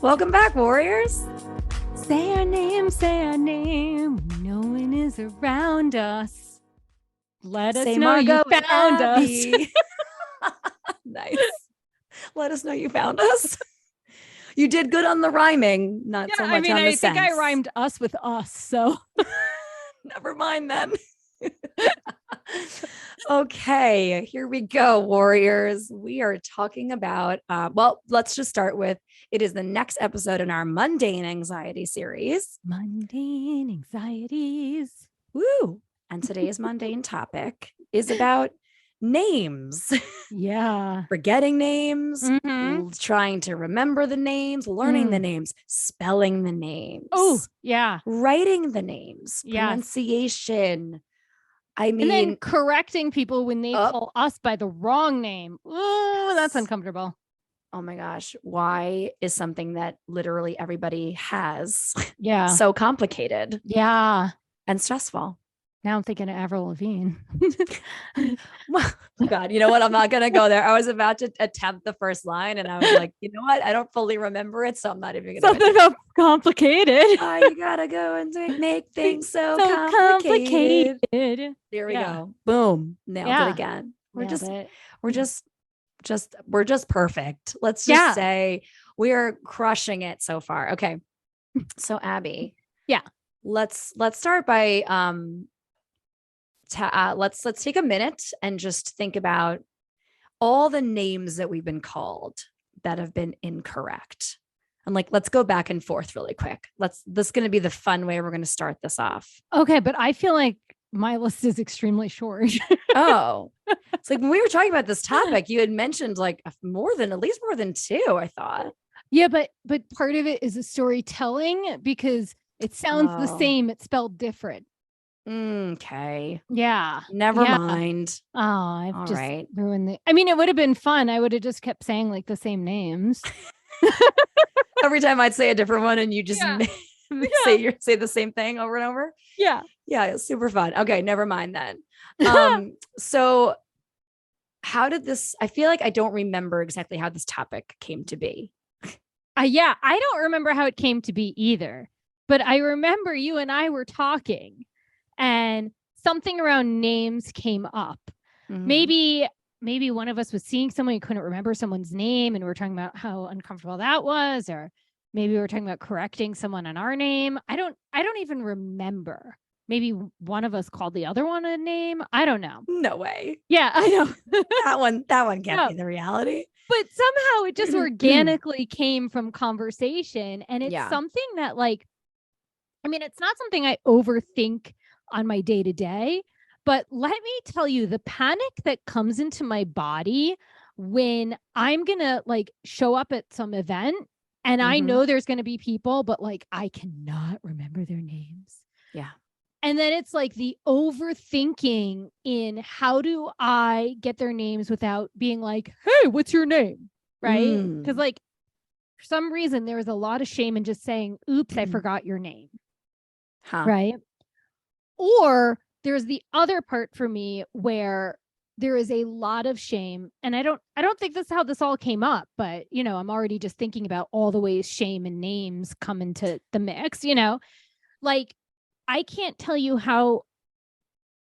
Welcome back, warriors. Say our name, say our name. No one is around us. Let us Say know you Margot and found us. Abby. Nice. Let us know you found us. You did good on the rhyming, not so much on the I sense. think I rhymed us with us, so Never mind then. Okay, here we go, warriors. We are talking about, let's just start with, it is the next episode in our Mundane Anxiety Series. Mundane Anxieties. Woo! And today's mundane topic is about names. Yeah. Forgetting names, trying to remember the names, learning the names, spelling the names. Oh, yeah. Writing the names, Yes. pronunciation. I mean, and then correcting people when they call us by the wrong name. Oh, that's uncomfortable. Oh my gosh. Why is something that literally everybody has so complicated? Yeah. And stressful. Now I'm thinking of Avril Lavigne. Well, God, you know what? I'm not going to go there. I was about to attempt the first line and I was like, you know what? I don't fully remember it. So I'm not even going to. Something about complicated. You got to go and make things so complicated. There we go. Boom. Nailed it again. We're just perfect. Let's just say we are crushing it so far. Okay. So Abby. Yeah. Let's start by, let's take a minute and just think about all the names that we've been called that have been incorrect. And let's go back and forth really quick. This is going to be the fun way we're going to start this off. Okay. But I feel like my list is extremely short. Oh, it's like when we were talking about this topic, you had mentioned at least more than two, I thought. Yeah. But part of it is a storytelling because it sounds the same. It's spelled different. Okay. Yeah. Never mind. Oh, I've just ruined it. I mean, it would have been fun. I would have just kept saying the same names. Every time I'd say a different one and you just say the same thing over and over. Yeah. Yeah. It's super fun. Okay. Never mind then. So how did this, I feel like I don't remember exactly how this topic came to be. I don't remember how it came to be either, but I remember you and I were talking and something around names came up. Maybe one of us was seeing someone who couldn't remember someone's name and we were talking about how uncomfortable that was, or maybe we were talking about correcting someone on our name. I don't even remember. Maybe one of us called the other one a name. I don't know. No way. Yeah, I know. that one can't be the reality. But somehow it just organically came from conversation. And it's something that it's not something I overthink on my day to day, but let me tell you, the panic that comes into my body when I'm going to show up at some event and I know there's going to be people, but I cannot remember their names. Yeah. And then it's the overthinking in how do I get their names without being hey, what's your name? Right. Because for some reason, there was a lot of shame in just saying, oops, I forgot your name. Huh. Right. Or there's the other part for me where there is a lot of shame. And I don't think this is how this all came up, but I'm already just thinking about all the ways shame and names come into the mix, I can't tell you how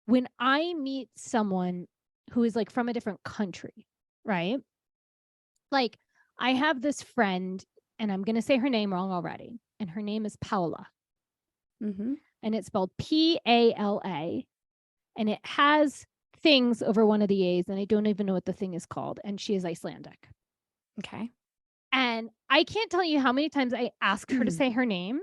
when I meet someone who is from a different country, right? I have this friend and I'm going to say her name wrong already. And her name is Paula. And it's spelled P-A-L-A. And it has things over one of the A's. And I don't even know what the thing is called. And she is Icelandic. Okay. And I can't tell you how many times I ask her to say her name.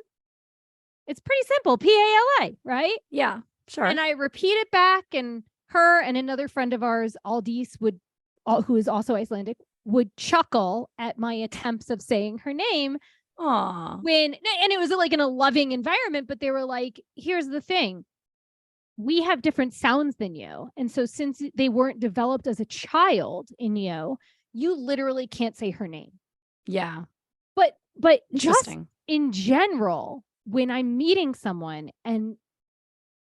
It's pretty simple. P-A-L-A, right? Yeah, sure. And I repeat it back, and her and another friend of ours, Aldis, who is also Icelandic, would chuckle at my attempts of saying her name. Aww. And it was in a loving environment, but they were here's the thing. We have different sounds than you. And so since they weren't developed as a child in you literally can't say her name. Yeah. But just in general, when I'm meeting someone and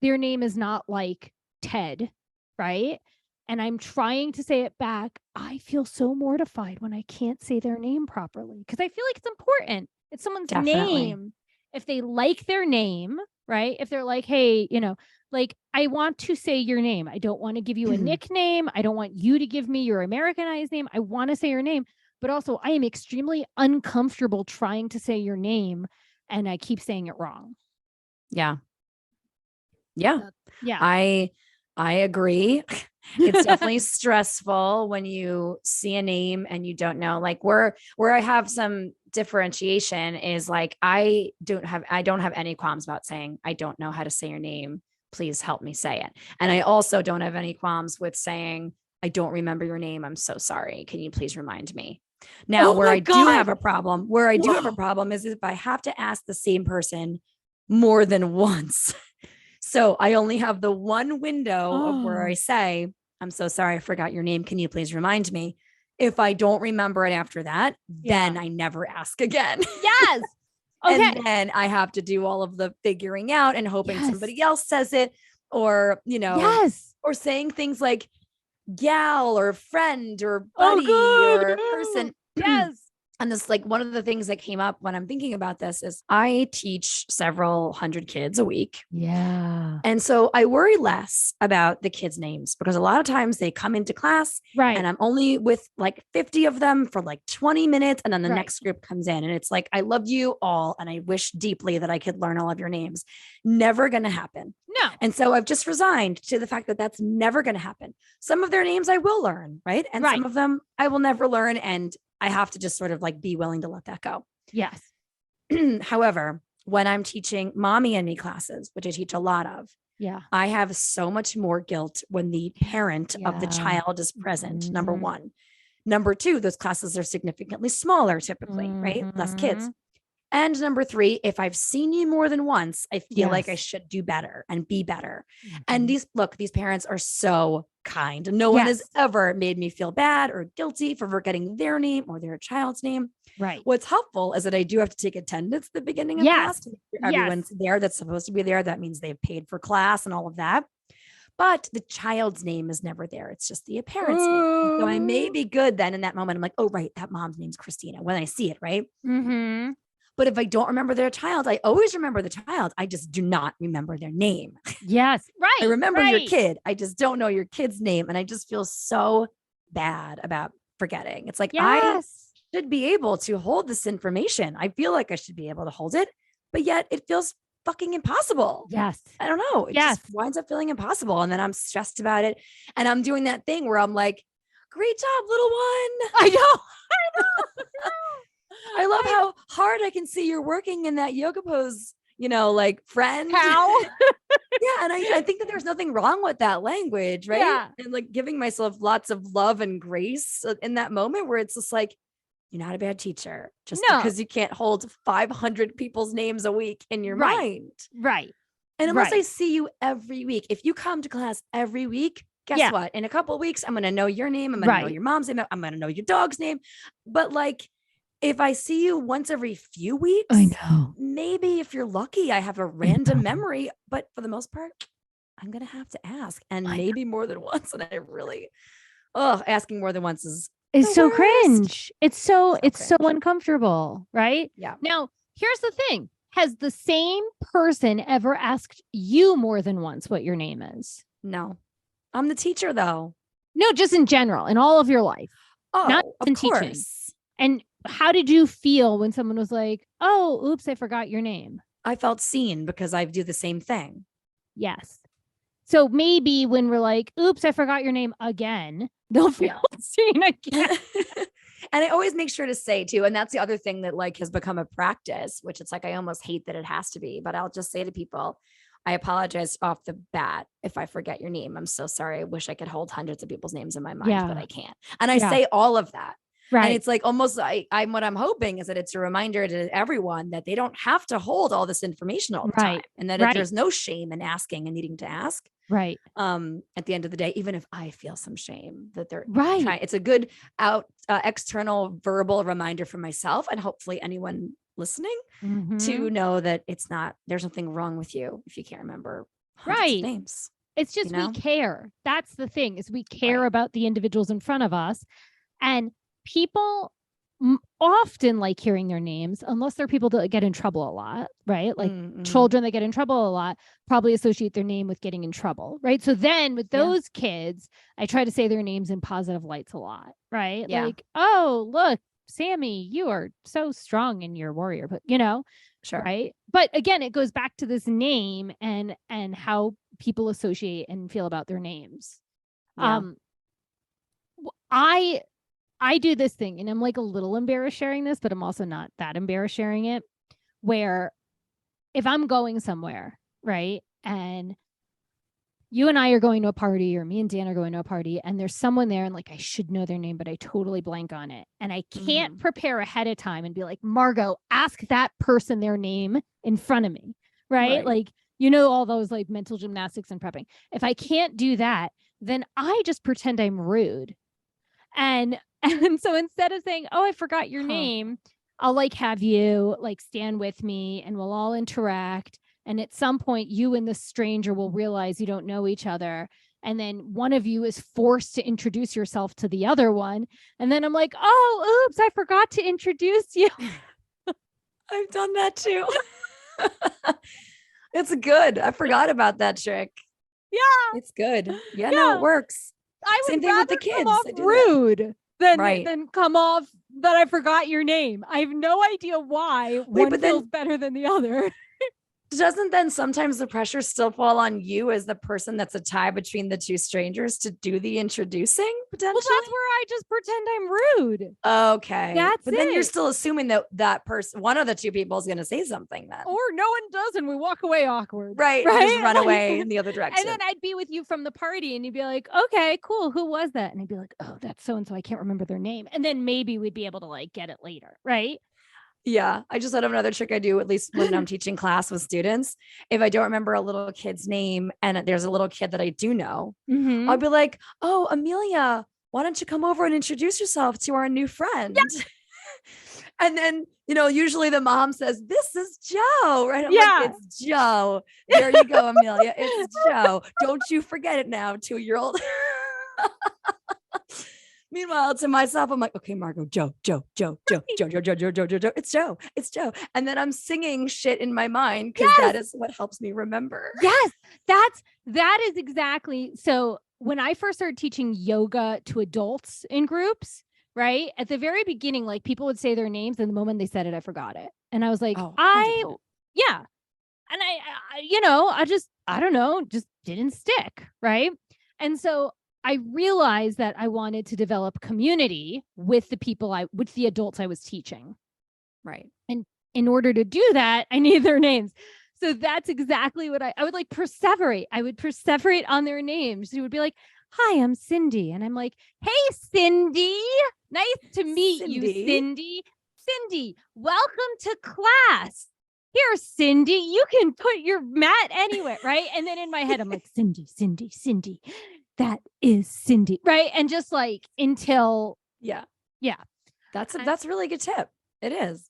their name is not Ted, right? And I'm trying to say it back, I feel so mortified when I can't say their name properly because I feel like it's important. It's someone's Definitely. name. If they like their name, right? If they're like, hey, like, I want to say your name. I don't want to give you a nickname. I don't want you to give me your Americanized name. I want to say your name. But also, I am extremely uncomfortable trying to say your name, and I keep saying it wrong. Yeah. Yeah. Yeah. I agree. It's definitely stressful when you see a name and you don't know. Like where I have some differentiation is like I don't have any qualms about saying I don't know how to say your name. Please help me say it. And I also don't have any qualms with saying I don't remember your name. I'm so sorry. Can you please remind me? Now, where I do have a problem, is if I have to ask the same person more than once. So I only have the one window of where I say, I'm so sorry, I forgot your name. Can you please remind me? If I don't remember it after that, then I never ask again. Yes. Okay. And then I have to do all of the figuring out and hoping somebody else says it, or, or saying things like gal or friend or buddy or person. Yes. And this, like, one of the things that came up when I'm thinking about this is I teach several hundred kids a week. Yeah. And so I worry less about the kids' names because a lot of times they come into class and I'm only with like 50 of them for like 20 minutes. And then the next group comes in and it's like, I love you all. And I wish deeply that I could learn all of your names. Never going to happen. No. And so I've just resigned to the fact that that's never going to happen. Some of their names I will learn, right? And some of them I will never learn. And I have to just sort of like be willing to let that go. Yes. However, when I'm teaching mommy and me classes, which I teach a lot of, I have so much more guilt when the parent of the child is present. Number one. Number two, those classes are significantly smaller typically, right? Less kids. And number three, if I've seen you more than once, I feel like I should do better and be better. And these parents are so kind. No one has ever made me feel bad or guilty for forgetting their name or their child's name. Right. What's helpful is that I do have to take attendance at the beginning of class. Everyone's there that's supposed to be there. That means they've paid for class and all of that. But the child's name is never there. It's just the parent's name. So I may be good then in that moment. I'm like, oh, right, that mom's name's Christina when I see it, right? But if I don't remember their child, I always remember the child. I just do not remember their name. Yes. Right. I remember your kid. I just don't know your kid's name. And I just feel so bad about forgetting. It's like, I should be able to hold this information. I feel like I should be able to hold it, but yet it feels fucking impossible. Yes. I don't know. It just winds up feeling impossible. And then I'm stressed about it. And I'm doing that thing where I'm like, great job, little one. I know. I love how hard I can see you're working in that yoga pose, like friend. How? Yeah. And I think that there's nothing wrong with that language, right? Yeah. And like giving myself lots of love and grace in that moment where it's just like, you're not a bad teacher just because you can't hold 500 people's names a week in your mind. Right. And unless I see you every week, if you come to class every week, guess what? In a couple of weeks, I'm going to know your name. I'm going to know your mom's name. I'm going to know your dog's name. But like, if I see you once every few weeks, I know. Maybe if you're lucky, I have a random memory, but for the most part, I'm going to have to ask and maybe more than once. And I really, asking more than once is so cringe. It's so uncomfortable, right? Yeah. Now, here's the thing. Has the same person ever asked you more than once what your name is? No. I'm the teacher though. No, just in general, in all of your life. Oh, not in of course. Teaching. And how did you feel when someone was like, oh, oops, I forgot your name? I felt seen because I do the same thing. Yes. So maybe when we're like, oops, I forgot your name again, they'll feel seen again. And I always make sure to say too, and that's the other thing that like has become a practice, which it's like, I almost hate that it has to be, but I'll just say to people, I apologize off the bat if I forget your name. I'm so sorry. I wish I could hold hundreds of people's names in my mind, but I can't. And I say all of that. Right. And it's like almost I'm what I'm hoping is that it's a reminder to everyone that they don't have to hold all this information all the time. And that there's no shame in asking and needing to ask. Right. At the end of the day, even if I feel some shame that they're trying, it's a good external verbal reminder for myself and hopefully anyone listening to know that there's nothing wrong with you if you can't remember hundreds of names. It's just we care. That's the thing is we care about the individuals in front of us. And people often like hearing their names, unless they're people that get in trouble a lot, right? Like children that get in trouble a lot probably associate their name with getting in trouble, right? So then with those kids, I try to say their names in positive lights a lot, right? Yeah. Like, oh, look, Sammy, you are so strong in your warrior, but Sure. right? But again, it goes back to this name and how people associate and feel about their names. Yeah. I do this thing, and I'm like a little embarrassed sharing this, but I'm also not that embarrassed sharing it, where if I'm going somewhere, right, and you and I are going to a party, or me and Dan are going to a party, and there's someone there, and like I should know their name, but I totally blank on it, and I can't prepare ahead of time and be like, Margot, ask that person their name in front of me, right? Like, all those like mental gymnastics and prepping. If I can't do that, then I just pretend I'm rude. And so instead of saying, oh, I forgot your name, I'll like have you like stand with me and we'll all interact. And at some point, you and the stranger will realize you don't know each other. And then one of you is forced to introduce yourself to the other one. And then I'm like, oh, oops, I forgot to introduce you. I've done that too. It's good. I forgot about that trick. Yeah. It's good. Yeah, no, it works. I would Same thing with the kids. Come off rude than come off that I forgot your name. I have no idea why one feels better than the other. Doesn't then sometimes the pressure still fall on you as the person that's a tie between the two strangers to do the introducing potentially? Well, that's where I just pretend I'm rude. Okay. But then you're still assuming that person, one of the two people is going to say something then. Or no one does and we walk away awkward. Right. Just run away in the other direction. And then I'd be with you from the party and you'd be like, okay, cool. Who was that? And I'd be like, oh, that's so-and-so. I can't remember their name. And then maybe we'd be able to like get it later. Right. Yeah. I just thought of another trick I do, at least when I'm teaching class with students. If I don't remember a little kid's name and there's a little kid that I do know, I'll be like, oh, Amelia, why don't you come over and introduce yourself to our new friend? Yeah. And then, usually the mom says, this is Joe, right? I'm like, it's Joe. There you go, Amelia. It's Joe. Don't you forget it now, 2-year-old. Meanwhile, to myself, I'm like, okay, Margot, Joe. It's Joe. And then I'm singing shit in my mind because that is what helps me remember. Yes, that is exactly. So when I first started teaching yoga to adults in groups, right? At the very beginning, like people would say their names and the moment they said it, I forgot it. And I was like, And I don't know, just didn't stick. Right. And so I realized that I wanted to develop community with the adults I was teaching. Right. And in order to do that, I needed their names. So that's exactly what I would like perseverate. I would perseverate on their names. She would be like, hi, I'm Cindy. And I'm like, hey, Cindy, nice to meet you, Cindy. Cindy, welcome to class. Here, Cindy, you can put your mat anywhere, right? And then in my head, I'm like, Cindy. That is Cindy, right? And just like until that's a really good tip. It is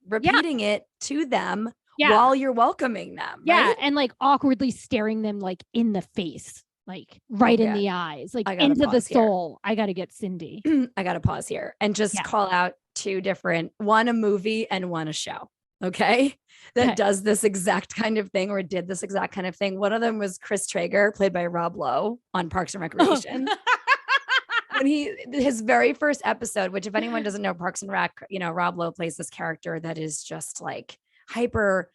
repeating it to them while you're welcoming them, right? And like awkwardly staring them like in the face, like right in the eyes, like into the soul. I got to get Cindy. I got to pause here and just call out two different, one a movie and one a show. Okay. That does this exact kind of thing or did this exact kind of thing. One of them was Chris Traeger, played by Rob Lowe on Parks and Recreation. When his very first episode, which if anyone doesn't know Parks and Rec, Rob Lowe plays this character that is just like hyper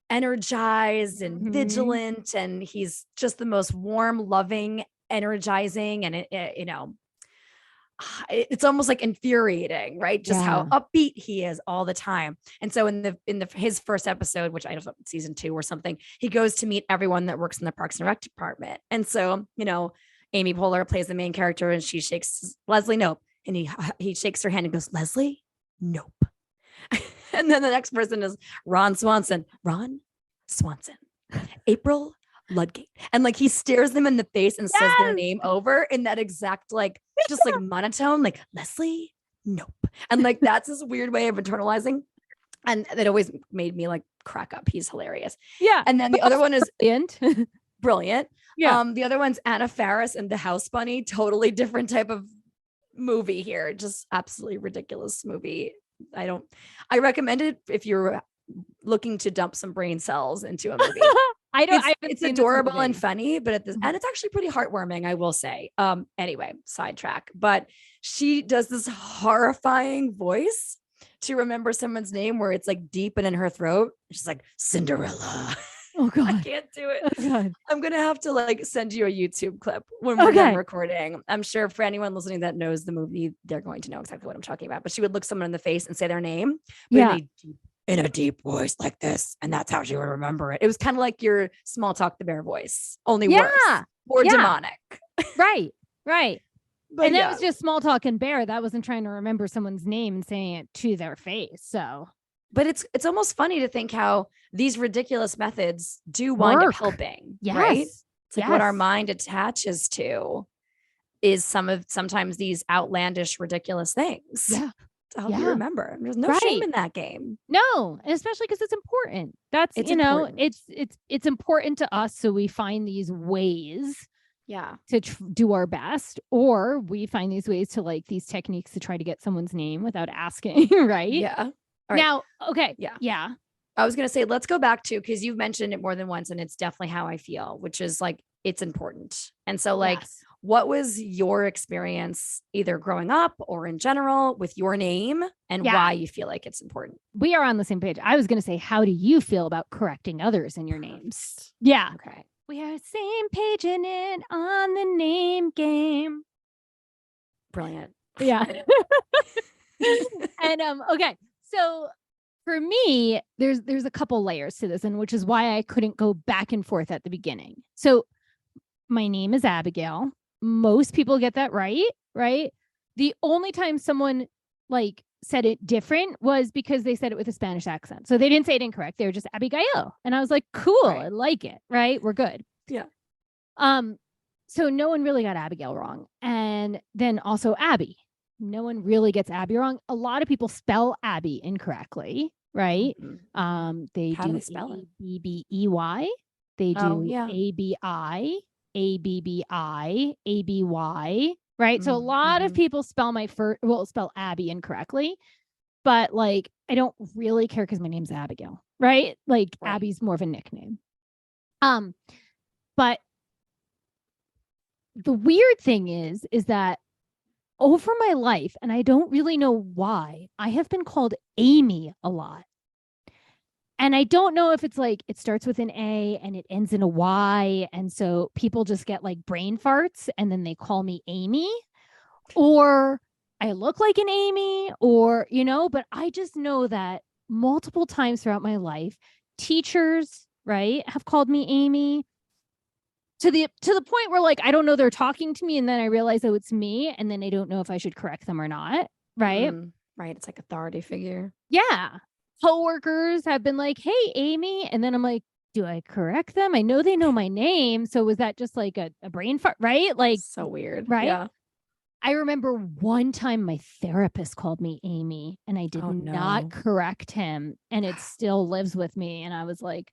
energized and vigilant. And he's just the most warm, loving, energizing. And it's almost like infuriating, right? Just how upbeat he is all the time. And so in his first episode, which I don't know, season 2 or something, he goes to meet everyone that works in the Parks and Rec department. And so, Amy Poehler plays the main character and she shakes Leslie, nope. And he shakes her hand and goes, Leslie, nope. And then the next person is Ron Swanson, April Ludgate. And like he stares them in the face and says their name over in that exact just like monotone, like Leslie, nope. And like that's this weird way of internalizing. And that always made me like crack up. He's hilarious. Yeah. And then the other one is brilliant. Yeah. The other one's Anna Faris and the House Bunny, totally different type of movie here. Just absolutely ridiculous movie. I recommend it if you're looking to dump some brain cells into a movie. I haven't It's seen this adorable and movie. funny, but and it's actually pretty heartwarming, I will say. Anyway, sidetrack. But she does this horrifying voice to remember someone's name where it's like deep and in her throat. She's like, Cinderella. Oh I God. can't do it. Oh God. I'm gonna have to like send you a YouTube clip when we're done recording. I'm sure for anyone listening that knows the movie, they're going to know exactly what I'm talking about. But she would look someone in the face and say their name, but in a deep voice like this, and that's how she would remember it. It was kind of like your Small Talk the Bear voice, only worse, more demonic. Right. But and that was just Small Talk and Bear. That wasn't trying to remember someone's name and saying it to their face. So, but it's almost funny to think how these ridiculous methods do wind up helping, right? It's like what our mind attaches to is sometimes these outlandish, ridiculous things. Yeah. To help you remember. There's no shame in that game. No, especially because it's important. That's important. It's important to us. So we find these ways to do our best, or we find these ways to like these techniques to try to get someone's name without asking. Right. Yeah. All now, right. okay. Yeah. I was going to say, let's go back to, because you've mentioned it more than once, and it's definitely how I feel, which is like, it's important. And so like, what was your experience either growing up or in general with your name and why you feel like it's important? We are on the same page. I was going to say, how do you feel about correcting others in your names? Yeah. Okay. We are same page in it on the name game. Brilliant. Yeah. And okay. So for me, there's a couple layers to this, and which is why I couldn't go back and forth at the beginning. So my name is Abigail. Most people get that right? The only time someone like said it different was because they said it with a Spanish accent. So they didn't say it incorrect. They were just Abigail. And I was like, cool, I like it, right? We're good. Yeah. So no one really got Abigail wrong. And then also Abby. No one really gets Abby wrong. A lot of people spell Abby incorrectly, right? Mm-hmm. They How do they spell it? Abbey. They do ABI, ABBI, ABY, right? So a lot of people spell spell Abby incorrectly, but like, I don't really care because my name's Abigail, right? Like Abby's more of a nickname. But the weird thing is that over my life, and I don't really know why, I have been called Amy a lot. And I don't know if it's like it starts with an A and it ends in a Y. And so people just get like brain farts and then they call me Amy, or I look like an Amy, or, but I just know that multiple times throughout my life, teachers, right, have called me Amy. To the point where like I don't know they're talking to me, and then I realize oh it's me, and then I don't know if I should correct them or not. Right. Right. It's like authority figure. Yeah. Coworkers have been like, hey, Amy. And then I'm like, do I correct them? I know they know my name. So was that just like a brain fart? Right. Like so weird. Right. Yeah. I remember one time my therapist called me Amy and I did not correct him, and it still lives with me. And I was like,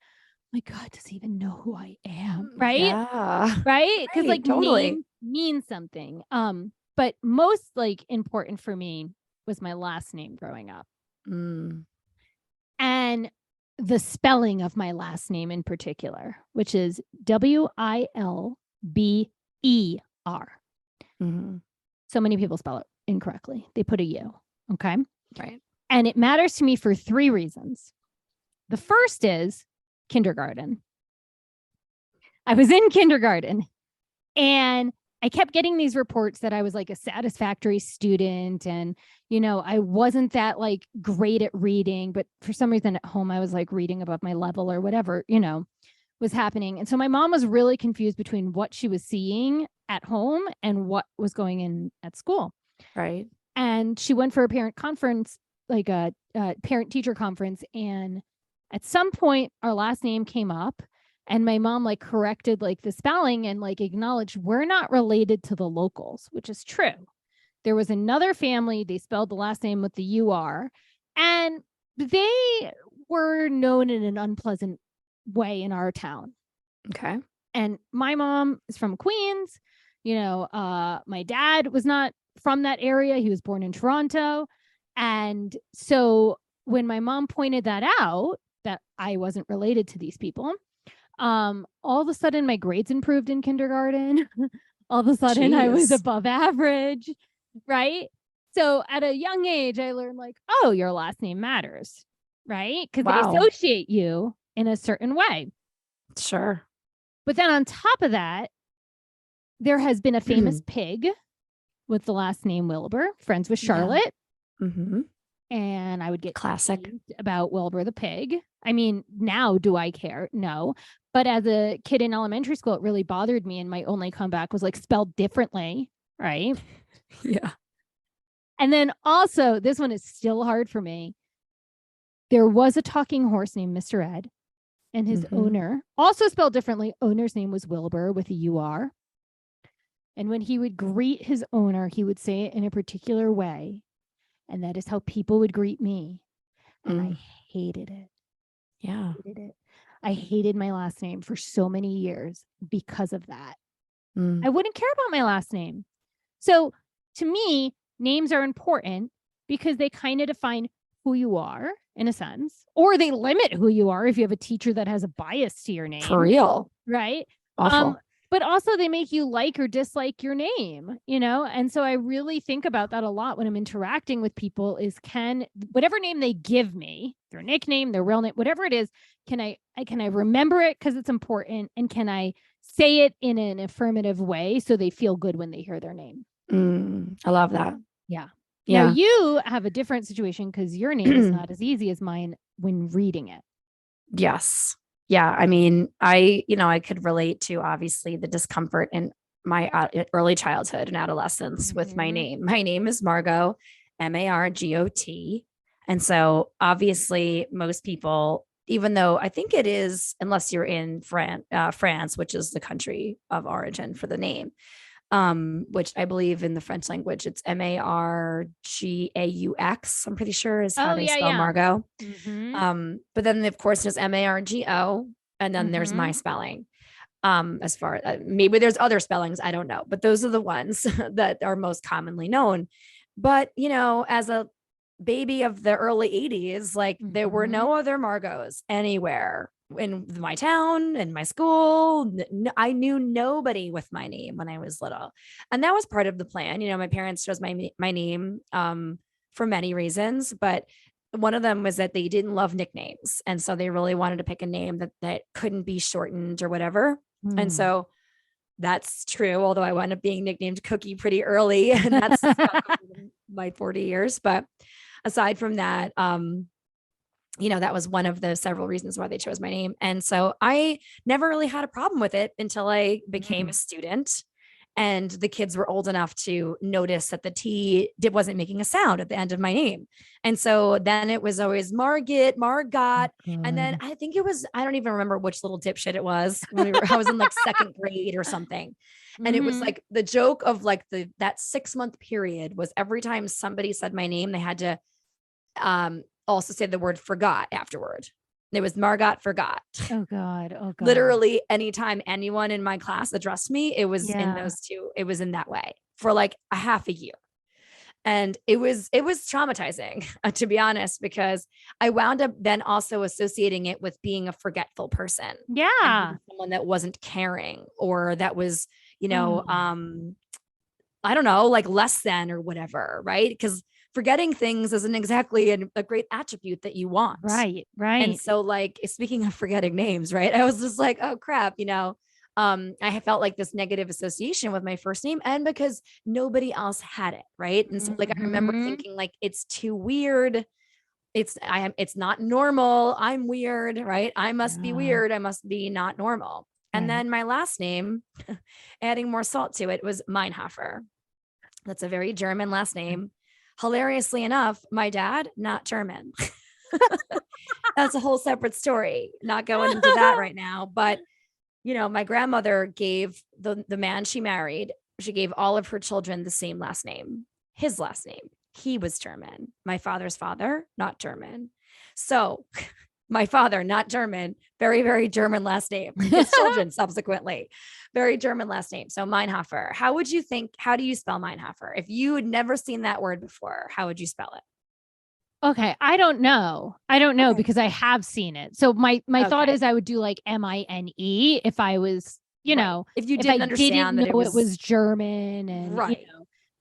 my God, does he even know who I am? Right. Yeah. Right. Because like totally name means something. But most like important for me was my last name growing up. And the spelling of my last name in particular, which is Wilber. So many people spell it incorrectly. They put a U. Okay. Right. And it matters to me for 3 reasons. The first is kindergarten. I was in kindergarten and I kept getting these reports that I was like a satisfactory student, and, I wasn't that like great at reading, but for some reason at home, I was like reading above my level or whatever, was happening. And so my mom was really confused between what she was seeing at home and what was going in at school. Right. And she went for a parent conference, like a parent teacher conference. And at some point our last name came up, and my mom like corrected like the spelling and like acknowledged we're not related to the locals, which is true. There was another family, they spelled the last name with the UR, and they were known in an unpleasant way in our town. Okay. And my mom is from Queens. My dad was not from that area. He was born in Toronto. And so when my mom pointed that out, that I wasn't related to these people, all of a sudden my grades improved in kindergarten. All of a sudden I was Jeez. above average, right? So at a young age, I learned like, oh, your last name matters, right? Because they Wow. associate you in a certain way. Sure. But then on top of that, there has been a famous pig with the last name Wilbur, friends with Charlotte. Yeah. Mm-hmm. And I would get Classic about Wilbur the pig. I mean, now do I care? No. But as a kid in elementary school, it really bothered me. And my only comeback was like spelled differently. Right. Yeah. And then also, this one is still hard for me. There was a talking horse named Mr. Ed, and his owner, also spelled differently. Owner's name was Wilbur with a U-R. And when he would greet his owner, he would say it in a particular way. And that is how people would greet me. And I hated it. Yeah. I hated my last name for so many years because of that. I wouldn't care about my last name. So to me, names are important because they kind of define who you are in a sense, or they limit who you are if you have a teacher that has a bias to your name. For real. Right. Awful. But also they make you like or dislike your name, you know? And so I really think about that a lot when I'm interacting with people is whatever name they give me, their nickname, their real name, whatever it is, can I remember it because it's important? And can I say it in an affirmative way so they feel good when they hear their name? I love that. Yeah. Yeah. Now you have a different situation because your name is not as easy as mine when reading it. Yes. Yeah. I mean, I could relate to obviously the discomfort in my early childhood and adolescence with my name. My name is Margot, Margot. And so obviously most people, even though I think it is, unless you're in France, which is the country of origin for the name, which I believe in the French language, it's Margaux. I'm pretty sure is how they spell Margot. But then of course there's Margo, and then there's my spelling. As far maybe there's other spellings, I don't know, but those are the ones that are most commonly known. But as a baby of the early 80s, like there were no other Margos anywhere in my town, in my school. I knew nobody with my name when I was little. And that was part of the plan. My parents chose my name for many reasons, but one of them was that they didn't love nicknames. And so they really wanted to pick a name that couldn't be shortened or whatever. And so that's true, although I wound up being nicknamed Cookie pretty early, and that's my 40 years. But aside from that, that was one of the several reasons why they chose my name. And so I never really had a problem with it until I became a student and the kids were old enough to notice that the T wasn't making a sound at the end of my name. And so then it was always Margot. And then I think it was, I don't even remember which little dipshit it was when I was in like second grade or something. And it was like the joke of like that 6-month period was every time somebody said my name, they had to also say the word forgot afterward. It was Margot forgot. Oh God. Literally anytime anyone in my class addressed me, it was in those two. It was in that way for like a half a year. And it was traumatizing, to be honest, because I wound up then also associating it with being a forgetful person. Yeah. Someone that wasn't caring or that was, I don't know, like less than or whatever. Right. Because forgetting things isn't exactly a great attribute that you want. Right. And so like, speaking of forgetting names, right. I was just like, oh crap, I felt like this negative association with my first name and because nobody else had it. Right. And so like, I remember thinking like, it's too weird. It's not normal. I'm weird. Right. I must be weird. I must be not normal. And then my last name, adding more salt to it, was Meinhofer. That's a very German last name. Hilariously enough, my dad, not German. That's a whole separate story. Not going into that right now. But, my grandmother gave the man she married, she gave all of her children the same last name, his last name. He was German. My father's father, not German. So My father, not German, very, very German last name. His children subsequently, very German last name. So Meinhofer. How do you spell Meinhofer? If you had never seen that word before, how would you spell it? Okay, I don't know. I don't know Okay. because I have seen it. So my thought Okay. is I would do like Mine if I was, Right. know, If you if I didn't didn't understand that know it was German and right.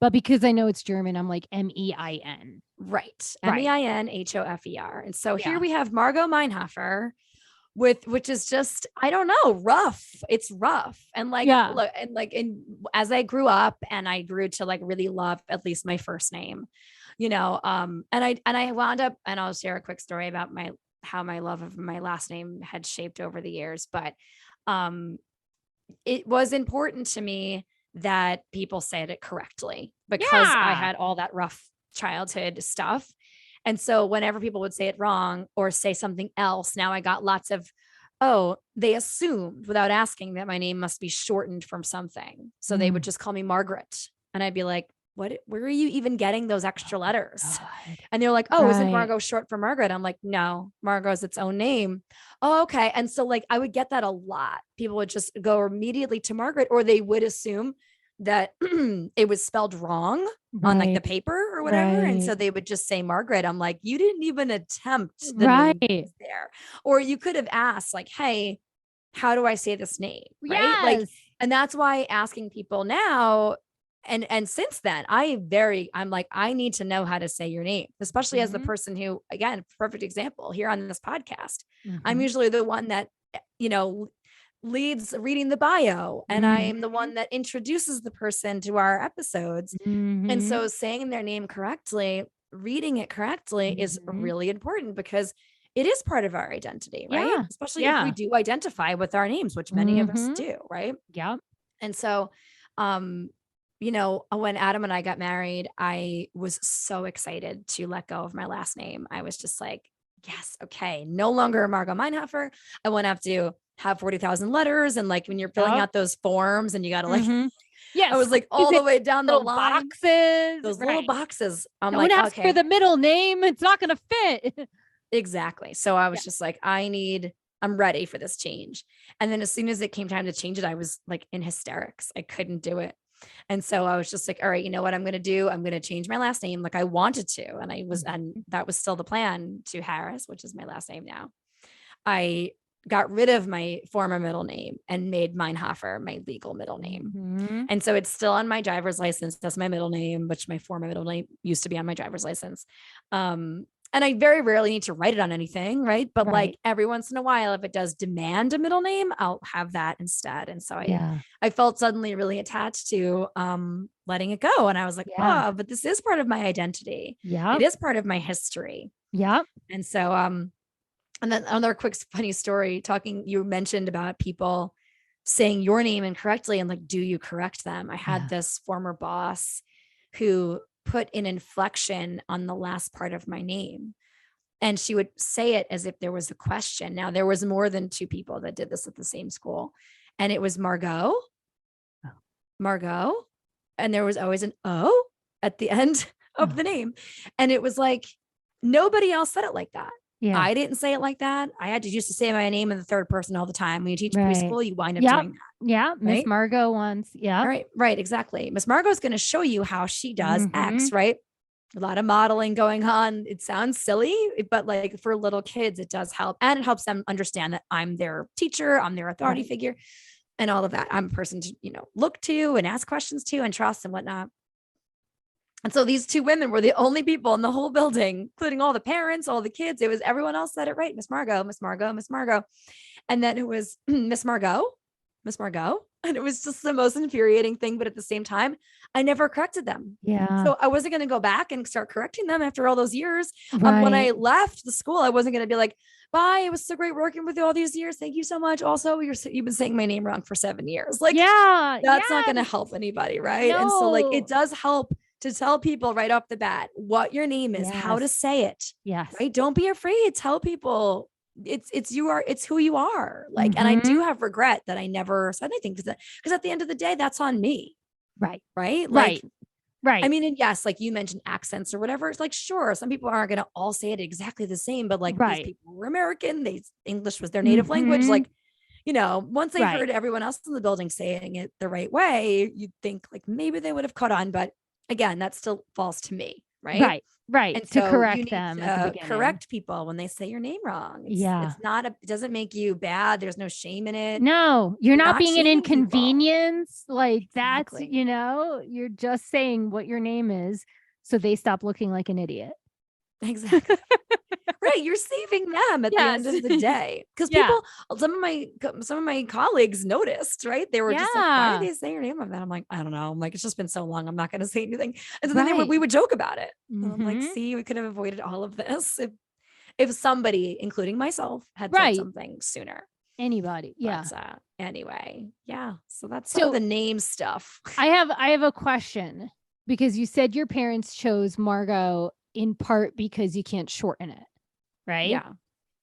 but because I know it's German, I'm like Mein. Right. Right. Meinhofer. And so here Yeah. we have Margot Meinhofer which is just, I don't know, rough. It's rough. And like, Yeah. look, and as I grew up and I grew to like really love at least my first name, and I wound up, and I'll share a quick story about how my love of my last name had shaped over the years. But um, it was important to me that people said it correctly because I Yeah. had all that rough childhood stuff. And so whenever people would say it wrong or say something else, now I got lots of, oh, they assumed without asking that my name must be shortened from something. So they would just call me Margaret. And I'd be like, what, where are you even getting those extra letters? God. And they're like, oh, isn't Right. Margot short for Margaret? I'm like, no, Margot's its own name. Oh, okay. And so like, I would get that a lot. People would just go immediately to Margaret, or they would assume that it was spelled wrong on like the Right. paper or whatever. And so Right. they would just say Margaret. I'm like, you didn't even attempt the name Right. there. Or you could have asked like, hey, how do I say this name? Right. Like, Yes. and that's why asking people now, and since then, I'm like, I need to know how to say your name, especially as the person who, again, perfect example here on this podcast. I'm usually the one that, you know, leads reading the bio, and I am the one that introduces the person to our episodes. And so saying their name correctly, reading it correctly is really important because it is part of our identity, right? Yeah. Especially if we do identify with our names, which many of us do, right? Yeah. And so, when Adam and I got married, I was so excited to let go of my last name. I was just like, yes, okay, no longer Margot Meinhofer. I won't have to have 40,000 letters. And like when you're filling out those forms and you got to like, yes, I was like all the way down the little line, boxes. those little boxes. I'm Don't like, ask okay, for the middle name. It's not going to fit. exactly. So I was just like, I'm ready for this change. And then as soon as it came time to change it, I was like in hysterics. I couldn't do it. And so I was just like, all right, you know what I'm going to do? I'm going to change my last name like I wanted to. And that was still the plan, to Harris, which is my last name now. I got rid of my former middle name and made Meinhofer my legal middle name. And so it's still on my driver's license. That's my middle name, which my former middle name used to be on my driver's license. And I very rarely need to write it on anything, right? But like every once in a while, if it does demand a middle name, I'll have that instead. And so I felt suddenly really attached to letting it go. And I was like, oh, but this is part of my identity. Yeah. It is part of my history. Yeah. And so, and then another quick funny story, you mentioned about people saying your name incorrectly and like, do you correct them? I had this former boss who put an inflection on the last part of my name. And she would say it as if there was a question. Now, there was more than two people that did this at the same school. And it was Margot. And there was always an O at the end of the name. And it was like, nobody else said it like that. Yeah. I didn't say it like that. I had to used to say my name in the third person all the time. When you teach preschool, you wind up doing that. Yeah. Miss Margot once. Yeah. All right. Right. Exactly. Miss Margot is going to show you how she does X, right? A lot of modeling going on. It sounds silly, but like for little kids, it does help. And it helps them understand that I'm their teacher, I'm their authority figure, and all of that. I'm a person to, look to and ask questions to and trust and whatnot. And so these two women were the only people in the whole building, including all the parents, all the kids. It was everyone else said it right. Miss Margot, Miss Margot, Miss Margot. And then it was Miss Margot, Miss Margot. And it was just the most infuriating thing. But at the same time, I never corrected them. Yeah. So I wasn't going to go back and start correcting them after all those years. When I left the school, I wasn't going to be like, bye, it was so great working with you all these years. Thank you so much. Also, you've been saying my name wrong for 7 years. Like, that's not going to help anybody. Right. No. And so like, it does help to tell people right off the bat what your name is, how to say it. Yes. Right. Don't be afraid. Tell people it's who you are. Like, and I do have regret that I never said anything because at the end of the day, that's on me. Right. Right. Like, I Right. mean, and yes, like you mentioned accents or whatever. It's like, sure, some people aren't going to all say it exactly the same, but like these Right. people were American. English was their native language. Mm-hmm. Like, once they Right. heard everyone else in the building saying it the right way, you'd think like maybe they would have caught on. But again, that still falls to me. Right. Right. Right. And To so you correct need them at the to beginning. correct people when they say your name wrong. Yeah. It's not it doesn't make you bad. There's no shame in it. No, you're You're not not being an shaming people. inconvenience. Like that's, Exactly. you're just saying what your name is so they stop looking like an idiot. Exactly. Right. You're saving them at the Yes. end of the day. Because Yeah. people, some of my colleagues noticed, right? They were just like, why did Yeah. they say your name like that? I'm like, I don't know. I'm like, it's just been so long. I'm not going to say anything. And so then Right. we would joke about it. And I'm like, Mm-hmm. see, we could have avoided all of this if somebody, including myself, had said Right. something sooner. Anyway, yeah. But anyway, yeah. So that's some of So the name stuff. I have a question because you said your parents chose Margot in part because you can't shorten it, right? Yeah.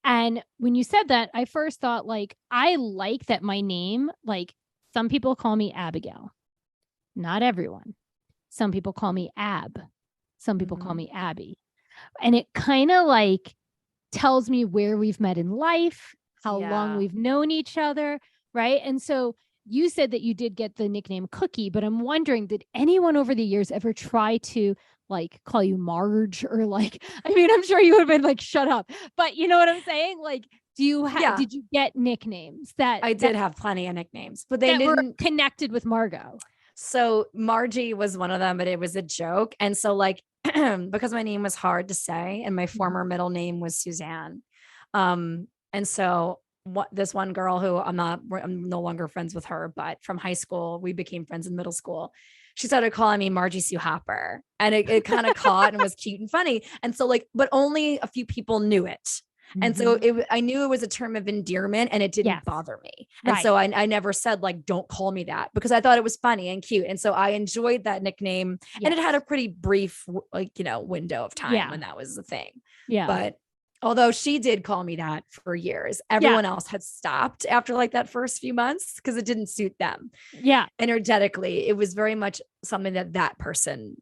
And when you said that, I first thought like I like that my name, like some people call me Abigail. Not everyone. Some people call me Ab. Some people call Mhm. me Abby. And it kind of like tells me where we've met in life, how long Yeah. we've known each other, right? And so you said that you did get the nickname Cookie, but I'm wondering, did anyone over the years ever try to like call you Marge or like, I mean, I'm sure you would have been like, shut up, but you know what I'm saying? Like, Yeah. did you get nicknames that I did have plenty of nicknames, but they that were didn't. connected with Margot? So Margie was one of them, but it was a joke. And so like because my name was hard to say and my Mhm. former middle name was Suzanne. And so this one girl who I'm no longer friends with her, but from high school, we became friends in middle school. She started calling me Margie Sue Hopper and it kind of caught and was cute and funny. And so like, but only a few people knew it. And so Mhm. I knew it was a term of endearment and it didn't Yes. bother me. And Right. so I never said like, don't call me that because I thought it was funny and cute. And so I enjoyed that nickname and it had Yes. a pretty brief, like, window of time Yeah. when that was the thing. Yeah. But although she did call me that for years, Yeah. everyone else had stopped after like that first few months because it didn't suit them Yeah. energetically. It was very much something that person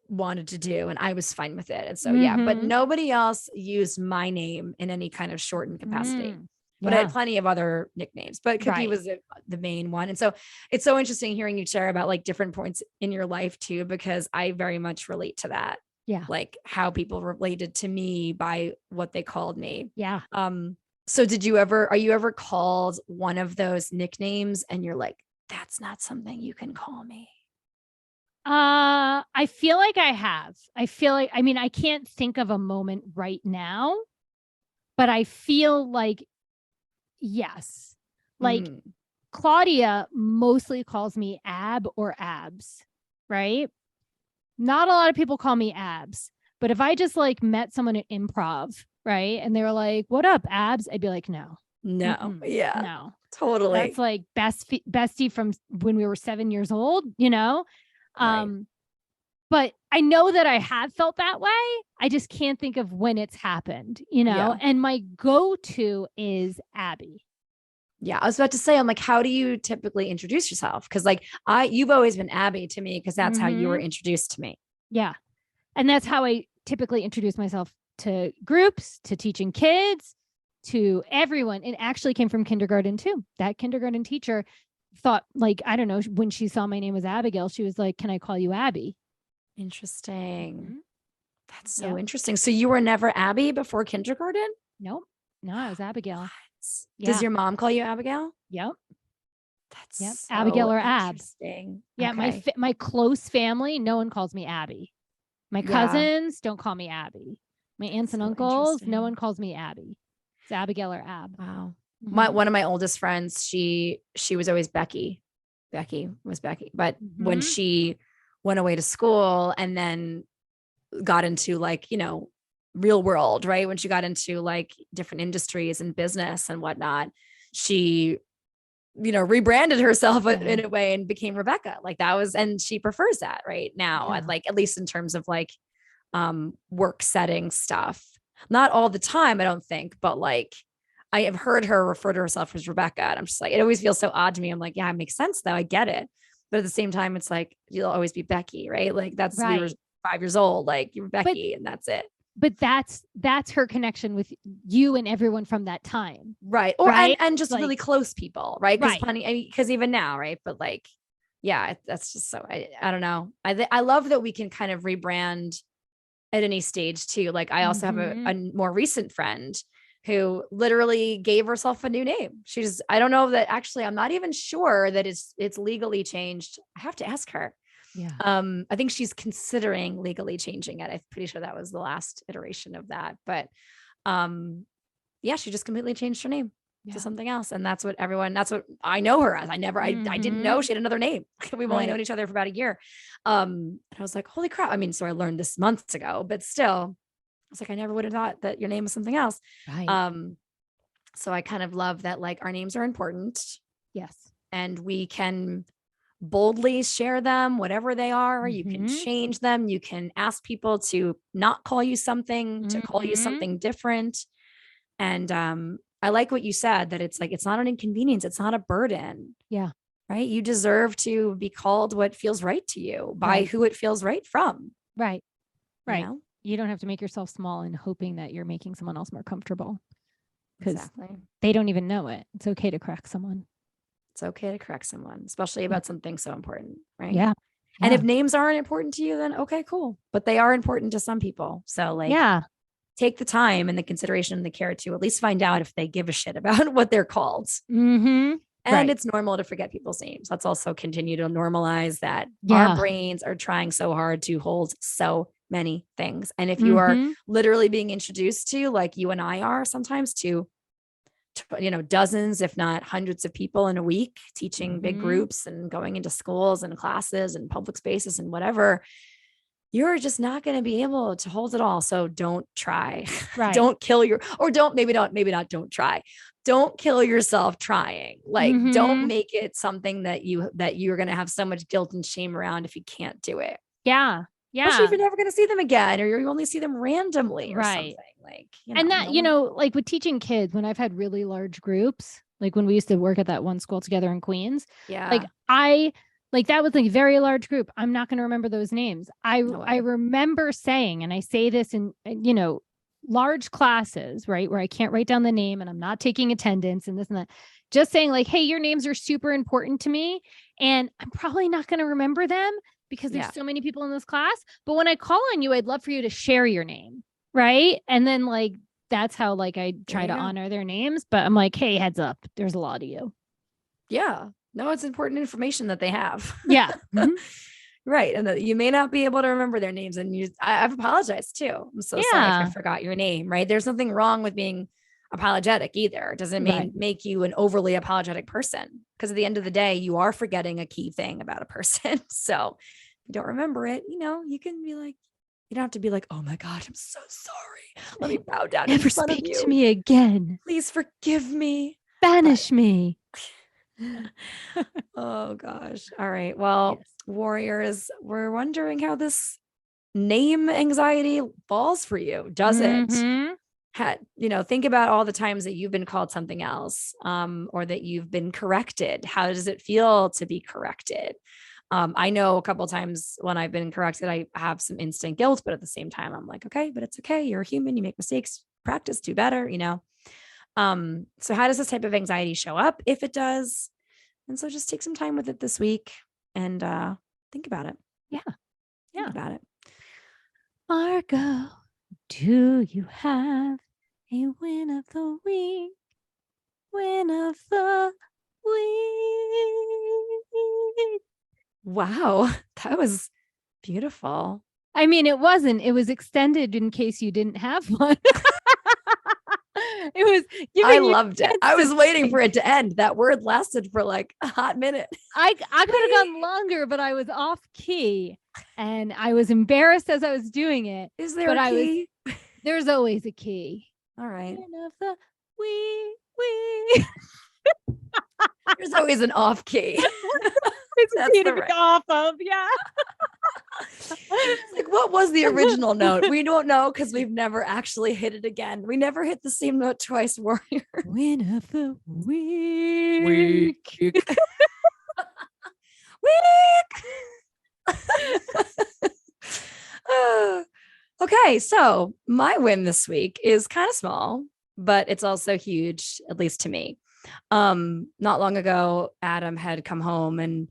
wanted to do and I was fine with it. And so yeah, but Mhm. nobody else used my name in any kind of shortened capacity. Mm. But I had Yeah. plenty of other nicknames, but Cookie Right. was the main one. And so it's so interesting hearing you share about like different points in your life too, because I very much relate to that. Yeah. Like how people related to me by what they called me. Yeah. So are you ever called one of those nicknames and you're like, that's not something you can call me? I feel like I have. I feel like, I mean, I can't think of a moment right now, but I feel like yes. Like Mm, Claudia mostly calls me Ab or Abs, right? Not a lot of people call me Abs, but if I just like met someone at improv, right? And they were like, "What up, Abs?" I'd be like, "No. no. Mm-mm, Yeah, no. That's totally. like bestie from when we were 7 years old, you know?" Right. Um but I know that I have felt that way. I just can't think of when it's happened, you know? Yeah. And my go-to is Abby. Yeah. I was about to say, I'm like, how do you typically introduce yourself? Cause like you've always been Abby to me because that's how you were Mhm. introduced to me. Yeah. And that's how I typically introduce myself to groups, to teaching kids, to everyone. It actually came from kindergarten too. That kindergarten teacher thought, like, I don't know, when she saw my name was Abigail, she was like, "Can I call you Abby?" Interesting. Mhm. That's so Yep. interesting. So you were never Abby before kindergarten? Nope. No, I was Abigail. Does Yeah. your mom call you Abigail? Yep. That's Yep. so Abigail or Ab. interesting. Yeah. Okay. My close family, no one calls me Abby. My Yeah. cousins don't call me Abby. My aunts and So uncles, no one interesting. calls me Abby. It's Abigail or Ab. Wow. My Mm-hmm. one of my oldest friends, she was always Becky. Becky was Becky. But when Mm-hmm. she went away to school and then got into like, real world, right? When she got into like different industries and business and whatnot, she, rebranded herself Yeah. in a way and became Rebecca. Like that was, and she prefers that right now. Yeah. At least in terms of like work setting stuff. Not all the time, I don't think, but like I have heard her refer to herself as Rebecca. And I'm just like, it always feels so odd to me. I'm like, yeah, it makes sense though. I get it. But at the same time, it's like, you'll always be Becky, right? Like we were Right. 5 years old, like you were But Becky and that's it. but that's her connection with you and everyone from that time. Right. Or, Right. and just Like, really close people. Right. Cause right. cause even now, right. But like, yeah, that's just so, I don't know. I love that we can kind of rebrand at any stage too. Like I also have a Mhm. more recent friend who literally gave herself a new name. I don't know that actually, I'm not even sure that it's legally changed. I have to ask her. Yeah. I think she's considering legally changing it. I'm pretty sure that was the last iteration of that. But yeah, she just completely changed her name to Yeah. something else. And that's what I know her as. I didn't know Mhm. she had another name. We've only Right. known each other for about a year. And I was like, holy crap. I mean, so I learned this months ago, but still, I was like, I never would have thought that your name was something else. Right. Um, so I kind of love that, like, our names are important Yes. and we can boldly share them, whatever they are. You can Mhm. change them. You can ask people to not call you something, to call you Mhm. something different. And I like what you said, that it's like, it's not an inconvenience, it's not a burden, Yeah. right? You deserve to be called what feels right to you by Right. who it feels right from, Right. you Right. know? You don't have to make yourself small and hoping that you're making someone else more comfortable, because Exactly. they don't even know it. It's okay to correct someone. It's okay to correct someone, especially Yeah. about something so important, right? Yeah. And if Yeah. names aren't important to you, then okay, cool. But they are important to some people. So, like, Yeah. take the time and the consideration and the care to at least find out if they give a shit about what they're called. Mhm. And Right. it's normal to forget people's names. Let's also continue to normalize that our Yeah. brains are trying so hard to hold so many things. And if you are Mhm. literally being introduced to, like you and I are sometimes, to dozens, if not hundreds of people in a week, teaching big Mhm. groups and going into schools and classes and public spaces and whatever, you're just not going to be able to hold it all. So don't try. Right. Don't kill don't try. Don't kill yourself trying. Like, don't Mhm. make it something that you're going to have so much guilt and shame around if you can't do it. Yeah. Especially if Yeah. you're never going to see them again, or you only see them randomly or Right. something. Like, And that, no one. like with teaching kids, when I've had really large groups, like when we used to work at that one school together in Queens, like Yeah. that was like a very large group. I'm not going to remember those names. No I way. remember saying, and I say this in, large classes, right, where I can't write down the name and I'm not taking attendance and this and that, just saying like, hey, your names are super important to me. And I'm probably not going to remember them because Yeah. there's so many people in this class. But when I call on you, I'd love for you to share your name. Right. And then like, that's how like I There try you to go. honor their names. But I'm like, hey, heads up, there's a lot of you. Yeah. No, it's important information that they have. Yeah. Mm-hmm. Right. And that you may not be able to remember their names. And I've apologized too. I'm so sorry if I Yeah. forgot your name, right? There's nothing wrong with being apologetic either. It doesn't Right. make you an overly apologetic person. Because at the end of the day, you are forgetting a key thing about a person. So if you don't remember it, you can be like, you don't have to be like, oh my God, I'm so sorry. Let me bow down in Never front of speak you. to me again. Please forgive me. Banish me. Oh gosh. All right. Well, Yes. warriors, we're wondering how this name anxiety falls for you. Does it? Mm-hmm. Think about all the times that you've been called something else, or that you've been corrected. How does it feel to be corrected? I know a couple of times when I've been corrected, I have some instant guilt, but at the same time, I'm like, okay, but it's okay. You're a human. You make mistakes. Practice, do better. So how does this type of anxiety show up, if it does? And so just take some time with it this week and think about it. Yeah. Think Yeah. about it. Margot, do you have a win of the week? Win of the week. Wow. That was beautiful. I mean, it wasn't. It was extended in case you didn't have one. It was I giving you loved a it. chance I was to waiting for think. it to end. That word lasted for like a hot minute. I could have gone longer, but I was off key and I was embarrassed as I was doing it. Is there a key? There's always a key. All right. Win of the week. There's always an off key. It's a That's key the to be right. off of. Yeah. It's like, what was the original note? We don't know because we've never actually hit it again. We never hit the same note twice, warrior. Win of the week. Okay, so my win this week is kind of small, but it's also huge, at least to me. Not long ago, Adam had come home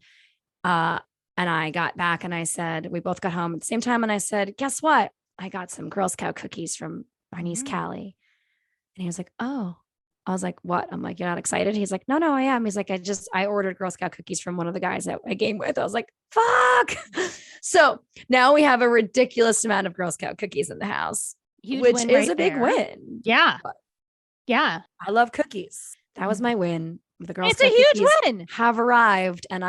uh and I got back and I said, we both got home at the same time. And I said, guess what? I got some Girl Scout cookies from our niece Callie. And he was like, oh. I was like, what? I'm like, you're not excited? He's like, no, I am. He's like, I ordered Girl Scout cookies from one of the guys that I game with. I was like, fuck. So now we have a ridiculous amount of Girl Scout cookies in the house, Huge which win is right a big there. win. Yeah. But yeah. I love cookies. That was my win. The Girl It's Scout a huge cookies win. have arrived and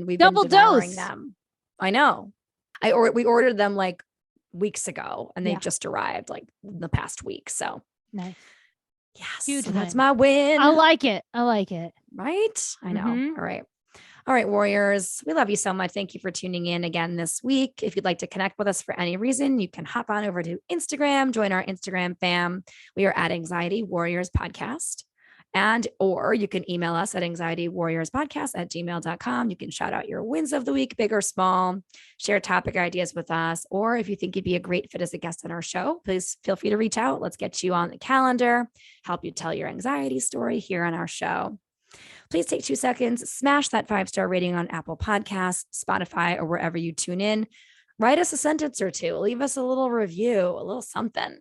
we've Double been devouring dose. them. I know. We ordered them like weeks ago and they've just arrived like the past week. So nice. Yes. Huge so that's win. my win. I like it. Right? I know. All right, warriors. We love you so much. Thank you for tuning in again this week. If you'd like to connect with us for any reason, you can hop on over to Instagram, join our Instagram fam. We are at Anxiety Warriors Podcast. Or you can email us at anxietywarriorspodcast@gmail.com. You can shout out your wins of the week, big or small, share topic ideas with us. Or if you think you'd be a great fit as a guest on our show, please feel free to reach out. Let's get you on the calendar, help you tell your anxiety story here on our show. Please take 2 seconds, smash that 5-star rating on Apple Podcasts, Spotify, or wherever you tune in. Write us a sentence or two, leave us a little review, a little something.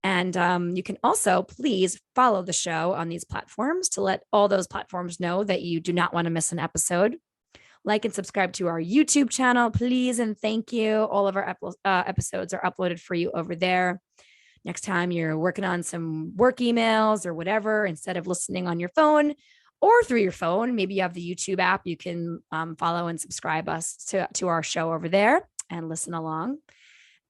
And you can also please follow the show on these platforms to let all those platforms know that you do not want to miss an episode. Like and subscribe to our YouTube channel, please. And thank you. All of our episodes are uploaded for you over there. Next time you're working on some work emails or whatever, instead of listening on your phone or through your phone, maybe you have the YouTube app. You can follow and subscribe us to our show over there and listen along.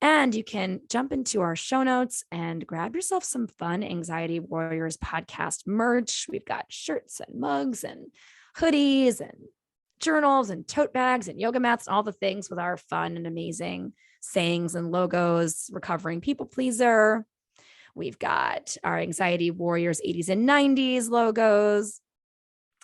And you can jump into our show notes and grab yourself some fun Anxiety Warriors podcast merch. We've got shirts and mugs and hoodies and journals and tote bags and yoga mats and all the things with our fun and amazing sayings and logos, recovering people pleaser. We've got our Anxiety Warriors 80s and 90s logos.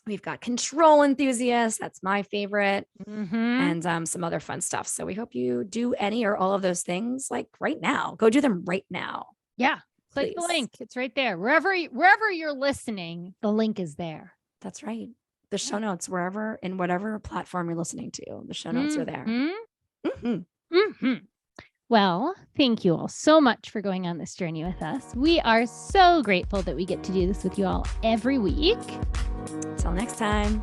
We've got control enthusiasts. That's my favorite. And some other fun stuff. So we hope you do any or all of those things like right now. Go do them right now. Yeah. Click the link. It's right there. Wherever you're listening, the link is there. That's right. The show notes, wherever, in whatever platform you're listening to, the show notes are there. Well, thank you all so much for going on this journey with us. We are so grateful that we get to do this with you all every week. Until next time.